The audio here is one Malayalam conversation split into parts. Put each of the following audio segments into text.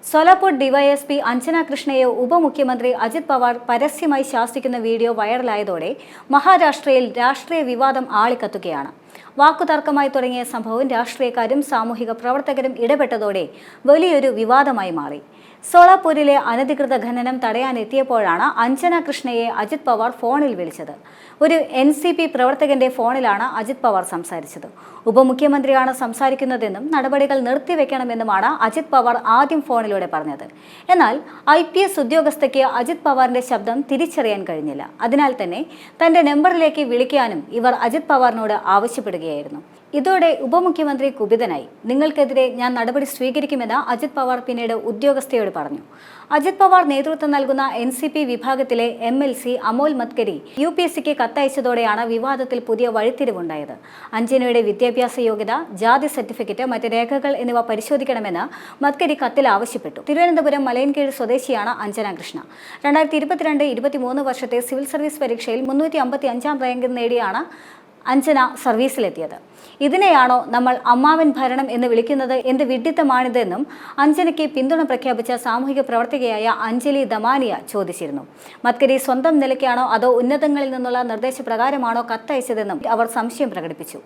സോലാപൂർ ഡിവൈഎസ്പി അഞ്ജന കൃഷ്ണയെ ഉപമുഖ്യമന്ത്രി അജിത് പവാർ പരസ്യമായി ശാസിക്കുന്ന വീഡിയോ വൈറലായതോടെ മഹാരാഷ്ട്രയിൽ രാഷ്ട്രീയ വിവാദം ആളിക്കത്തുകയാണ്. വാക്കുതർക്കമായി തുടങ്ങിയ സംഭവം രാഷ്ട്രീയക്കാരും സാമൂഹിക പ്രവർത്തകരും ഇടപെട്ടതോടെ വലിയൊരു വിവാദമായി മാറി. സോളാപൂരിലെ അനധികൃത ഖനനം തടയാനെത്തിയപ്പോഴാണ് അഞ്ജന കൃഷ്ണയെ അജിത് പവാർ ഫോണിൽ വിളിച്ചത്. ഒരു NCP പ്രവർത്തകന്റെ ഫോണിലാണ് അജിത് പവാർ സംസാരിച്ചത്. ഉപമുഖ്യമന്ത്രിയാണ് സംസാരിക്കുന്നതെന്നും നടപടികൾ നിർത്തിവെക്കണമെന്നുമാണ് അജിത് പവാർ ആദ്യം ഫോണിലൂടെ പറഞ്ഞത്. എന്നാൽ IPS ഉദ്യോഗസ്ഥയ്ക്ക് അജിത് പവാറിന്റെ ശബ്ദം തിരിച്ചറിയാൻ കഴിഞ്ഞില്ല. അതിനാൽ തന്നെ തന്റെ നമ്പറിലേക്ക് വിളിക്കാനും ഇവർ അജിത് പവാറിനോട് ആവശ്യപ്പെടുകയായിരുന്നു. ഇതോടെ ഉപമുഖ്യമന്ത്രി കുപിതനായി. നിങ്ങൾക്കെതിരെ ഞാൻ നടപടി സ്വീകരിക്കുമെന്ന് അജിത് പവാർ പിന്നീട് ഉദ്യോഗസ്ഥയോട് പറഞ്ഞു. അജിത് പവാർ നേതൃത്വം നൽകുന്ന NCP വിഭാഗത്തിലെ MLC അമോൽ മത്കരി UPSCക്ക് കത്തയച്ചതോടെയാണ് വിവാദത്തിൽ പുതിയ വഴിത്തിരിവുണ്ടായത്. അഞ്ജനയുടെ വിദ്യാഭ്യാസ യോഗ്യത, ജാതി സർട്ടിഫിക്കറ്റ്, മറ്റ് രേഖകൾ എന്നിവ പരിശോധിക്കണമെന്ന് മത്കരി കത്തിൽ ആവശ്യപ്പെട്ടു. തിരുവനന്തപുരം മലയൻകീഴ് സ്വദേശിയാണ് അഞ്ജന കൃഷ്ണ. 2022-23 വർഷത്തെ സിവിൽ സർവീസ് പരീക്ഷയിൽ 355 റാങ്ക് നേടിയാണ് അഞ്ജന സർവീസിലെത്തിയത്. ഇതിനെയാണോ നമ്മൾ അമ്മാവൻ ഭരണം എന്ന് വിളിക്കുന്നത്? എന്ത് വിഡ്ഢിത്തമാണിതെന്നും അഞ്ജനയ്ക്ക് പിന്തുണ പ്രഖ്യാപിച്ച സാമൂഹിക പ്രവർത്തകയായ അഞ്ജലി ദമാനിയ ചോദിച്ചിരുന്നു. മത്കരി സ്വന്തം നിലയ്ക്കാണോ അതോ ഉന്നതങ്ങളിൽ നിന്നുള്ള നിർദ്ദേശപ്രകാരമാണോ കത്തയച്ചതെന്നും അവർ സംശയം പ്രകടിപ്പിച്ചു.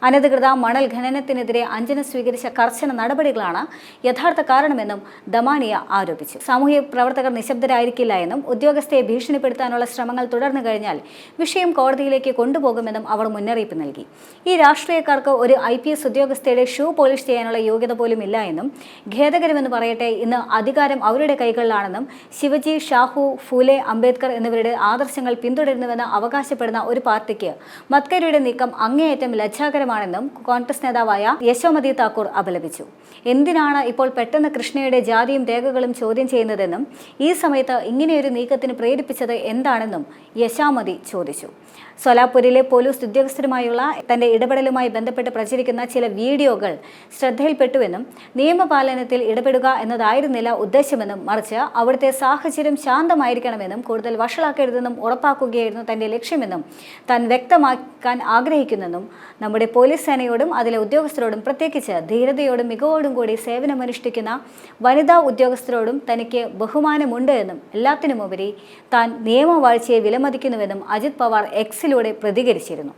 അനധികൃത മണൽ ഖനനത്തിനെതിരെ അഞ്ജന സ്വീകരിച്ച കർശന നടപടികളാണ് യഥാർത്ഥ കാരണമെന്നും ദമാനിയ ആരോപിച്ചു. സാമൂഹിക പ്രവർത്തകർ നിശബ്ദരായിരിക്കില്ല എന്നും ഉദ്യോഗസ്ഥയെ ഭീഷണിപ്പെടുത്താനുള്ള ശ്രമങ്ങൾ തുടർന്നു കഴിഞ്ഞാൽ വിഷയം കോടതിയിലേക്ക് കൊണ്ടുപോകുമെന്നും അവർ മുന്നറിയിപ്പ് നൽകി. ഈ രാഷ്ട്രീയക്കാർക്ക് ഒരു IPS ഉദ്യോഗസ്ഥയുടെ ഷൂ പോളിഷ് ചെയ്യാനുള്ള യോഗ്യത പോലും ഇല്ല എന്നും, ഖേദകരമെന്ന് പറയട്ടെ, ഇന്ന് അധികാരം അവരുടെ കൈകളിലാണെന്നും ശിവജി, ഷാഹു, ഫൂലെ, അംബേദ്കർ എന്നിവരുടെ ആദർശങ്ങൾ പിന്തുടരുന്നുവെന്ന് അവകാശപ്പെടുന്ന ഒരു പാർട്ടിക്ക് മത്കരിയുടെ നീക്കം അങ്ങേയറ്റം ലജ്ജാകരമാണെന്നും കോൺഗ്രസ് നേതാവായ യശോമതി താക്കൂർ അപലപിച്ചു. എന്തിനാണ് ഇപ്പോൾ പെട്ടെന്ന് കൃഷ്ണയുടെ ജാതിയും രേഖകളും ചോദ്യം ചെയ്യുന്നതെന്നും ഈ സമയത്ത് ഇങ്ങനെയൊരു നീക്കത്തിന് പ്രേരിപ്പിച്ചത് എന്താണെന്നും യശോമതി ചോദിച്ചു. സോലാപൂരിലെ പോലീസ് ഉദ്യോഗസ്ഥരുമായുള്ള തന്റെ ഇടപെടലുമായി ബന്ധപ്പെട്ട് പ്രചരിക്കുന്ന ചില വീഡിയോകൾ ശ്രദ്ധയിൽപ്പെട്ടുവെന്നും നിയമപാലനത്തിൽ ഇടപെടുക എന്നതായിരുന്നില്ല ഉദ്ദേശമെന്നും, മറിച്ച് അവിടുത്തെ സാഹചര്യം ശാന്തമായിരിക്കണമെന്നും കൂടുതൽ വഷളാക്കരുതെന്നും ഉറപ്പാക്കുകയായിരുന്നു തന്റെ ലക്ഷ്യമെന്നും താൻ വ്യക്തമാക്കാൻ ആഗ്രഹിക്കുന്നെന്നും നമ്മുടെ പോലീസ് സേനയോടും അതിലെ ഉദ്യോഗസ്ഥരോടും, പ്രത്യേകിച്ച് ധീരതയോടും മികവോടും കൂടി സേവനമനുഷ്ഠിക്കുന്ന വനിതാ ഉദ്യോഗസ്ഥരോടും തനിക്ക് ബഹുമാനമുണ്ട് എന്നും എല്ലാത്തിനുമുപരി താൻ നിയമവാഴ്ചയെ വിലമതിക്കുന്നുവെന്നും അജിത് പവാർ Xലൂടെ പ്രതികരിച്ചിരുന്നു.